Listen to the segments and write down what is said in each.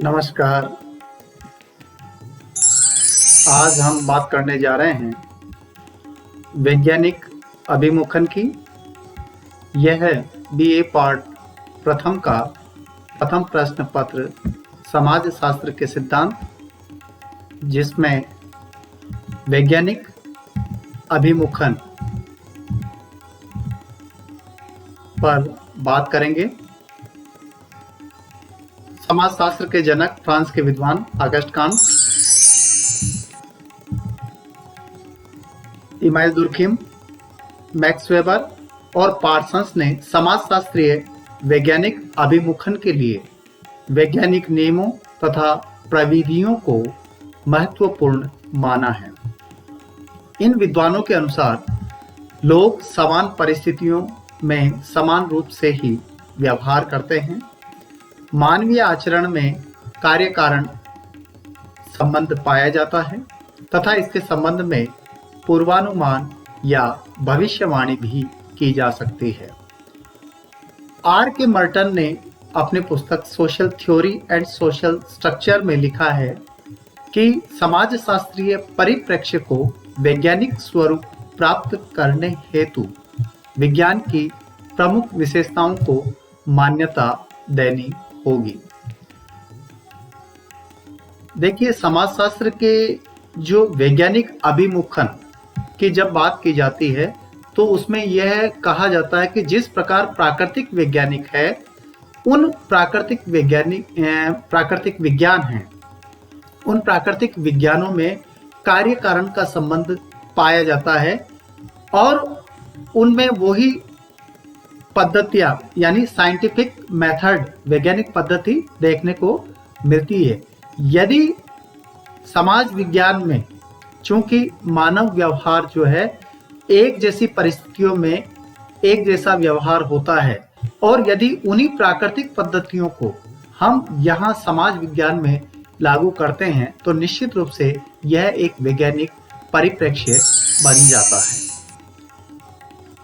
नमस्कार। आज हम बात करने जा रहे हैं वैज्ञानिक अभिमुखन की। यह है बीए पार्ट प्रथम का प्रथम प्रश्न पत्र समाज शास्त्र के सिद्धांत, जिसमें वैज्ञानिक अभिमुखन पर बात करेंगे। समाजशास्त्र के जनक फ्रांस के विद्वान Auguste Comte, Emmanuel Durkheim, Max Weber और पार्सन्स ने समाजशास्त्रीय वैज्ञानिक अभिमुखन के लिए वैज्ञानिक नियमों तथा प्रविधियों को महत्वपूर्ण माना है। इन विद्वानों के अनुसार लोग समान परिस्थितियों में समान रूप से ही व्यवहार करते हैं। मानवीय आचरण में कार्य कारण संबंध पाया जाता है तथा इसके संबंध में पूर्वानुमान या भविष्यवाणी भी की जा सकती है। आर के मर्टन ने अपनी पुस्तक social theory and social structure में लिखा है कि समाजशास्त्रीय परिप्रेक्ष्य को वैज्ञानिक स्वरूप प्राप्त करने हेतु विज्ञान की प्रमुख विशेषताओं को मान्यता देनी होगी। देखिए, समाजशास्त्र के जो वैज्ञानिक अभिमुखन की जब बात की जाती है तो उसमें यह कहा जाता है कि जिस प्रकार प्राकृतिक वैज्ञानिक है, उन प्राकृतिक विज्ञान हैं, उन प्राकृतिक विज्ञानों में कार्य कारण का संबंध पाया जाता है और उनमें वही पद्धतियां यानी साइंटिफिक मेथड, वैज्ञानिक पद्धति देखने को मिलती है। यदि समाज विज्ञान में चूंकि मानव व्यवहार जो है एक जैसी परिस्थितियों में एक जैसा व्यवहार होता है और यदि उन्हीं प्राकृतिक पद्धतियों को हम यहाँ समाज विज्ञान में लागू करते हैं तो निश्चित रूप से यह एक वैज्ञानिक परिप्रेक्ष्य बन जाता है।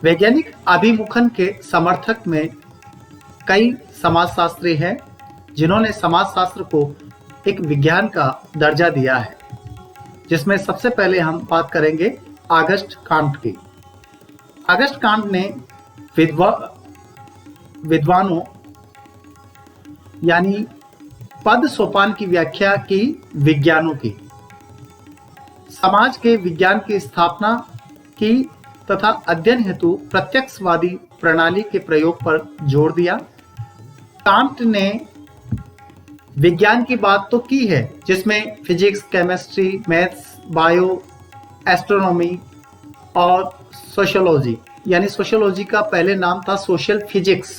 वैज्ञानिक अभिमुखन के समर्थक में कई समाजशास्त्री हैं जिन्होंने समाजशास्त्र को एक विज्ञान का दर्जा दिया है, जिसमें सबसे पहले हम बात करेंगे ऑगस्ट कांट की। ऑगस्ट कांट ने विद्वानों यानी पद सोपान की व्याख्या की विज्ञानों की, समाज के विज्ञान की स्थापना की तथा अध्ययन हेतु प्रत्यक्षवादी प्रणाली के प्रयोग पर जोर दिया। कांट ने विज्ञान की बात तो की है जिसमें physics, chemistry, maths, bio, astronomy और सोशियोलॉजी, यानी सोशियोलॉजी का पहले नाम था सोशल फिजिक्स,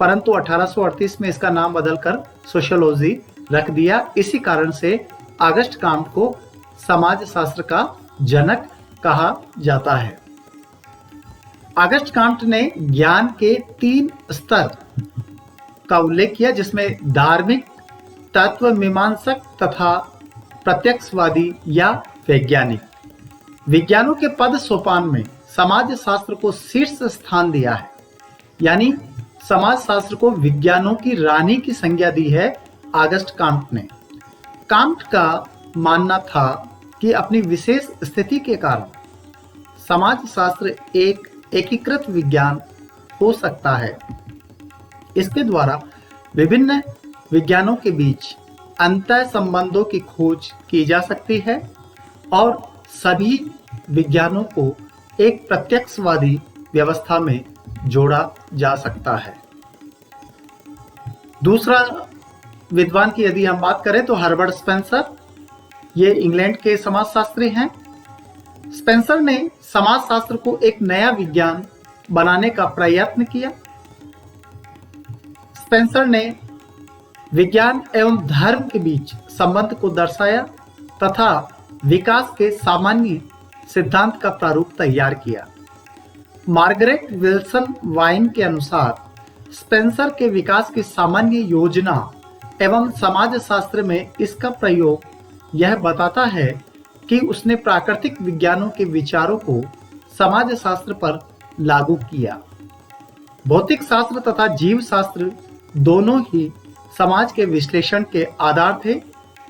परंतु 1838 में इसका नाम बदलकर सोशियोलॉजी रख दिया। इसी कारण से ऑगस्ट कांट को समाजशास्त्र का जनक कहा जाता है। ऑगस्ट कांट ने ज्ञान के 3 स्तर का उल्लेख किया, जिसमें धार्मिक, तत्व मीमांसक तथा प्रत्यक्षवादी या वैज्ञानिक। विज्ञानों के पद सोपान में समाजशास्त्र को शीर्ष स्थान दिया है, यानी समाजशास्त्र को विज्ञानों की रानी की संज्ञा दी है ऑगस्ट कांट ने। कांट का मानना था कि अपनी विशेष स्थिति के कारण समाजशास्त्र एक एकीकृत विज्ञान हो सकता है। इसके द्वारा विभिन्न विज्ञानों के बीच अंतः संबंधों की खोज की जा सकती है और सभी विज्ञानों को एक प्रत्यक्षवादी व्यवस्था में जोड़ा जा सकता है। दूसरा विद्वान की यदि हम बात करें तो हर्बर्ट स्पेंसर, ये इंग्लैंड के समाजशास्त्री हैं। स्पेंसर ने समाजशास्त्र को एक नया विज्ञान बनाने का प्रयत्न किया। स्पेंसर ने विज्ञान एवं धर्म के बीच संबंध को दर्शाया तथा विकास के सामान्य सिद्धांत का प्रारूप तैयार किया। मार्गरेट विल्सन वाइन के अनुसार स्पेंसर के विकास की सामान्य योजना एवं समाजशास्त्र में इसका प्रयोग यह बताता है कि उसने प्राकृतिक विज्ञानों के विचारों को समाजशास्त्र पर लागू किया। भौतिक शास्त्र तथा जीव शास्त्र दोनों ही समाज के विश्लेषण के आधार थे।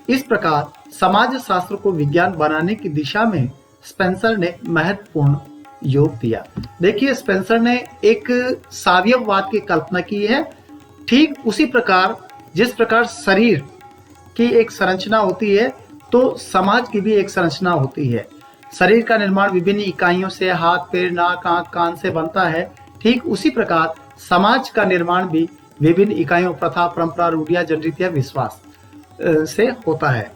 इस प्रकार समाज शास्त्र को विज्ञान बनाने की दिशा में स्पेंसर ने महत्वपूर्ण योग दिया। देखिए, स्पेंसर ने एक सावयववाद की कल्पना की है। ठीक उसी प्रकार जिस प्रकार शरीर की एक संरचना होती है, तो समाज की भी एक संरचना होती है। शरीर का निर्माण विभिन्न इकाइयों से, हाथ, पैर, नाक, आंख, कान से बनता है। ठीक उसी प्रकार समाज का निर्माण भी विभिन्न इकाइयों, प्रथा, परंपरा, रूढ़ियां, जनरीतियां, विश्वास से होता है।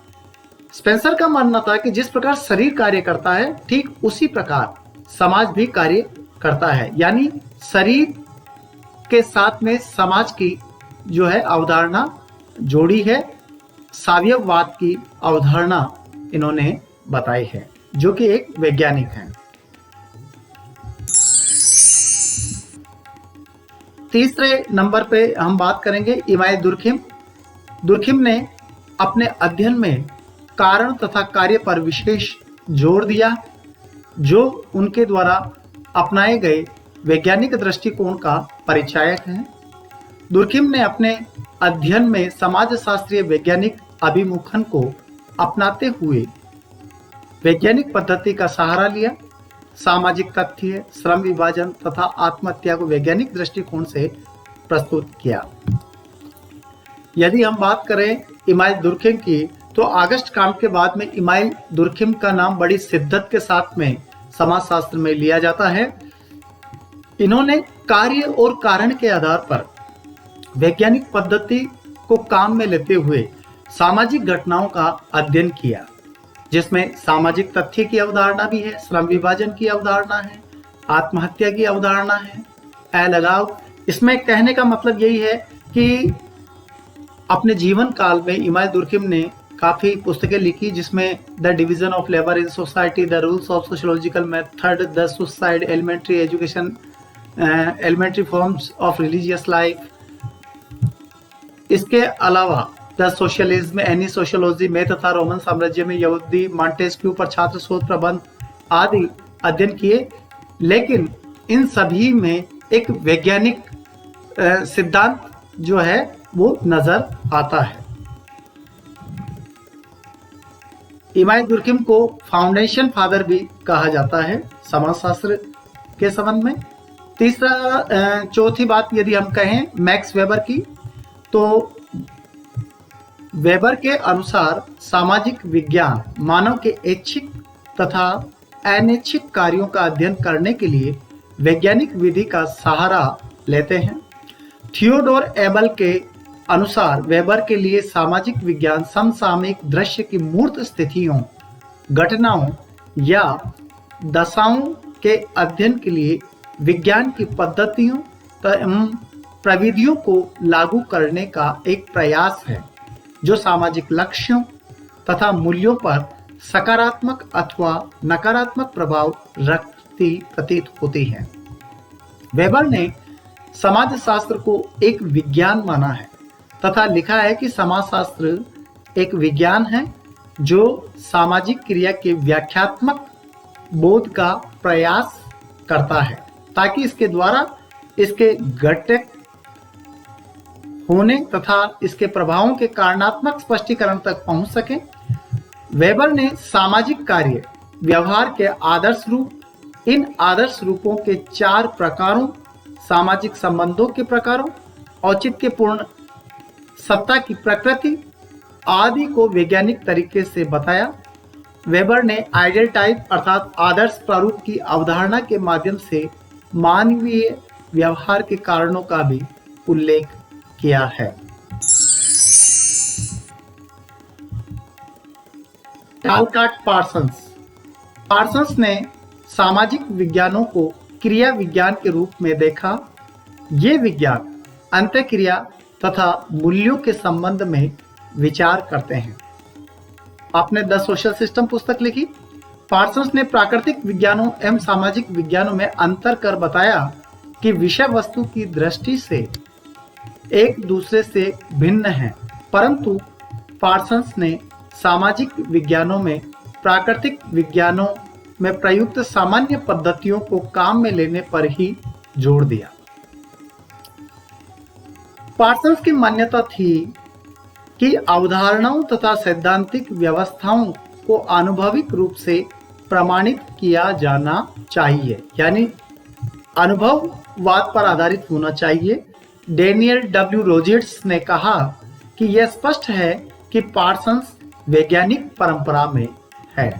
स्पेंसर का मानना था कि जिस प्रकार शरीर कार्य करता है, ठीक उसी प्रकार समाज भी कार्य करता है। यानी शरीर के साथ में समाज की जो है अवधारणा जोड़ी है। सावयववाद की अवधारणा इन्होंने बताई है, जो कि एक वैज्ञानिक हैं। तीसरे नंबर पे हम बात करेंगे इमाम दुर्खिम। दुर्खिम ने अपने अध्ययन में कारण तथा कार्य पर विशेष जोर दिया, जो उनके द्वारा अपनाए गए वैज्ञानिक दृष्टिकोण का परिचायक है। दुर्खिम ने अपने अध्ययन में समाजशास्त्रीय वैज्ञानिक अभिमुखन को अपनाते हुए वैज्ञानिक पद्धति का सहारा लिया। सामाजिक तथ्य, श्रम विभाजन तथा आत्महत्या को वैज्ञानिक दृष्टिकोण से प्रस्तुत किया। यदि हम बात करें इमाम दुर्खिम की, तो अगस्त कांड के बाद में इमाम दुर्खिम का नाम बड़ी शिद्दत के साथ में समाजशास्त्र में लिया जाता है। इन्होंने कार्य और कारण के आधार पर वैज्ञानिक पद्धति को काम में लेते हुए सामाजिक घटनाओं का अध्ययन किया, जिसमें सामाजिक तथ्य की अवधारणा भी है, श्रम विभाजन की अवधारणा है, आत्महत्या की अवधारणा है, अलगाव। इसमें कहने का मतलब यही है कि अपने जीवन काल में इमाम दुर्खिम ने काफी पुस्तकें लिखी, जिसमें the division of labour in society, the rules of sociological method, the suicide, elementary education, elementary forms of religious life. इसके अलावा द सोशलिज्म, एनी सोशियोलॉजी में तथा रोमन साम्राज्य में यहूदी, मॉन्टेस्क्यू पर छात्र शोध प्रबंध आदि अध्ययन किए। लेकिन इन सभी में एक वैज्ञानिक सिद्धांत जो है वो नजर आता है। इमाम दुर्खिम को फाउंडेशन फादर भी कहा जाता है समाजशास्त्र के संबंध में। चौथी बात यदि हम कहें मैक्स वेबर की, तो वेबर के अनुसार सामाजिक विज्ञान मानव के ऐच्छिक तथा अनैच्छिक कार्यों का अध्ययन करने के लिए वैज्ञानिक विधि का सहारा लेते हैं। थियोडोर एबल के अनुसार वेबर के लिए सामाजिक विज्ञान समसामयिक दृश्य की मूर्त स्थितियों, घटनाओं या दशाओं के अध्ययन के लिए विज्ञान की पद्धतियों एवं प्रविधियों को लागू करने का एक प्रयास है, जो सामाजिक लक्ष्यों तथा मूल्यों पर सकारात्मक अथवा नकारात्मक प्रभाव रखती प्रतीत होती है। वेबर ने समाजशास्त्र को एक विज्ञान माना है तथा लिखा है कि समाजशास्त्र एक विज्ञान है जो सामाजिक क्रिया के व्याख्यात्मक बोध का प्रयास करता है, ताकि इसके द्वारा इसके घटक होने तथा इसके प्रभावों के कारणात्मक स्पष्टीकरण तक पहुंच सके। वेबर ने सामाजिक कार्य व्यवहार के आदर्श रूप, इन आदर्श रूपों के 4 प्रकारों, सामाजिक संबंधों के प्रकारों, औचित्यपूर्ण सत्ता की प्रकृति आदि को वैज्ञानिक तरीके से बताया। वेबर ने आइडियल टाइप अर्थात आदर्श प्रारूप की अवधारणा के माध्यम से मानवीय व्यवहार के कारणों का भी उल्लेख किया है। टालकाट पार्सन्स ने सामाजिक विज्ञानों को क्रिया विज्ञान के रूप में देखा। ये विज्ञान अंतःक्रिया तथा मूल्यों के संबंध में विचार करते हैं। आपने द सोशल सिस्टम पुस्तक लिखी। पार्सन्स ने प्राकृतिक विज्ञानों एवं सामाजिक विज्ञानों में अंतर कर बताया कि विषय वस्तु की दृष्टि से एक दूसरे से भिन्न है, परंतु पार्सन्स ने सामाजिक विज्ञानों में प्राकृतिक विज्ञानों में प्रयुक्त सामान्य पद्धतियों को काम में लेने पर ही जोर दिया। पार्सन्स की मान्यता थी कि अवधारणाओं तथा सैद्धांतिक व्यवस्थाओं को आनुभविक रूप से प्रमाणित किया जाना चाहिए, यानी अनुभववाद पर आधारित होना चाहिए। डेनियल डब्ल्यू रोजेट्स ने कहा कि यह स्पष्ट है कि पार्सन्स वैज्ञानिक परंपरा में है।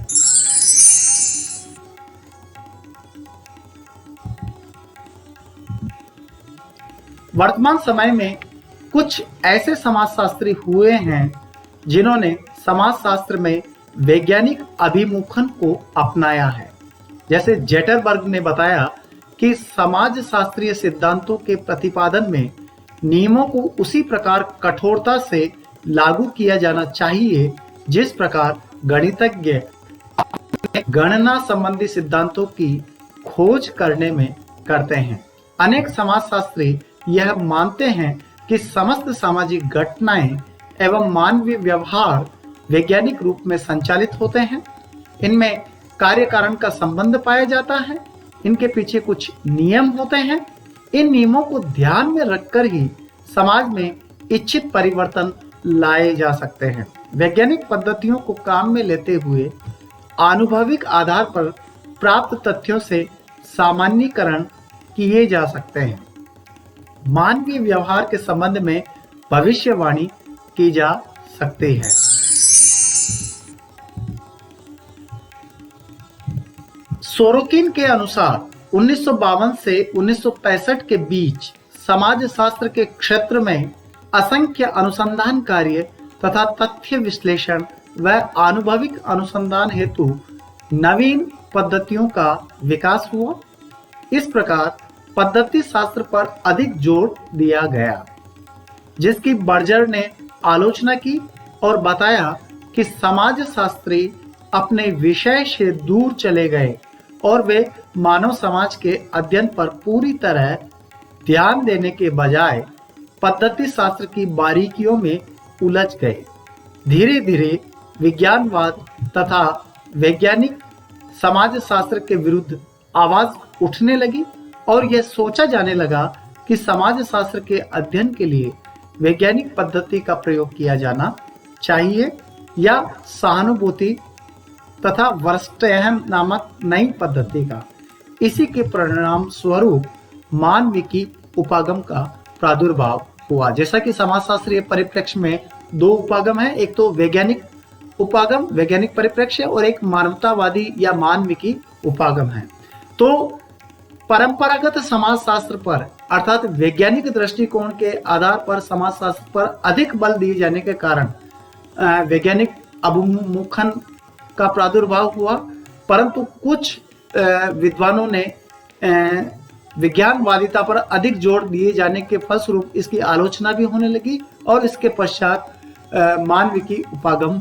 वर्तमान समय में कुछ ऐसे समाजशास्त्री हुए हैं जिन्होंने समाजशास्त्र में वैज्ञानिक अभिमुखन को अपनाया है। जैसे जेटरबर्ग ने बताया कि समाजशास्त्रीय सिद्धांतों के प्रतिपादन में नियमों को उसी प्रकार कठोरता से लागू किया जाना चाहिए जिस प्रकार गणितज्ञ गणना संबंधी सिद्धांतों की खोज करने में करते हैं। अनेक समाजशास्त्री यह मानते हैं कि समस्त सामाजिक घटनाएं एवं मानवीय व्यवहार वैज्ञानिक रूप में संचालित होते हैं। इनमें कार्य कारण का संबंध पाया जाता है। इनके पीछे कुछ नियम होते हैं। इन नियमों को ध्यान में रखकर ही समाज में इच्छित परिवर्तन लाए जा सकते हैं। वैज्ञानिक पद्धतियों को काम में लेते हुए आनुभविक आधार पर प्राप्त तथ्यों से सामान्यीकरण किए जा सकते हैं। मानवीय व्यवहार के संबंध में भविष्यवाणी की जा सकती है। सोरोकिन के अनुसार 1952 से 1965 के बीच समाजशास्त्र के क्षेत्र में असंख्य अनुसंधान कार्य तथा तथ्य विश्लेषण व आनुभविक अनुसंधान हेतु नवीन पद्धतियों का विकास हुआ। इस प्रकार पद्धति शास्त्र पर अधिक जोर दिया गया, जिसकी बर्जर ने आलोचना की और बताया कि समाजशास्त्री अपने विषय से दूर चले गए और वे मानव समाज के अध्ययन पर पूरी तरह ध्यान देने के बजाय पद्धति शास्त्र की बारीकियों में उलझ गए। धीरे धीरे विज्ञानवाद तथा वैज्ञानिक समाजशास्त्र के विरुद्ध आवाज उठने लगी और यह सोचा जाने लगा कि समाजशास्त्र के अध्ययन के लिए वैज्ञानिक पद्धति का प्रयोग किया जाना चाहिए या सहानुभूति तथा वर्स्टेहन नामक नई पद्धति का। इसी के परिणाम स्वरूप मानविकी उपागम का प्रादुर्भाव हुआ। जैसा कि समाजशास्त्रीय परिप्रेक्ष्य में दो उपागम है, एक तो वैज्ञानिक उपागम वैज्ञानिक परिप्रेक्ष्य और एक मानवतावादी या मानविकी उपागम है। तो परंपरागत समाजशास्त्र पर अर्थात वैज्ञानिक दृष्टिकोण के आधार पर समाजशास्त्र पर अधिक बल दिए जाने के कारण वैज्ञानिक अभिमुखन का प्रादुर्भाव हुआ, परंतु कुछ विद्वानों ने विज्ञानवादिता पर अधिक जोर दिए जाने के फलस्वरूप इसकी आलोचना भी होने लगी और इसके पश्चात मानविकी उपागम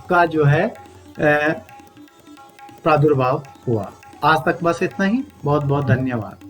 का जो है प्रादुर्भाव हुआ। आज तक बस इतना ही। बहुत बहुत धन्यवाद।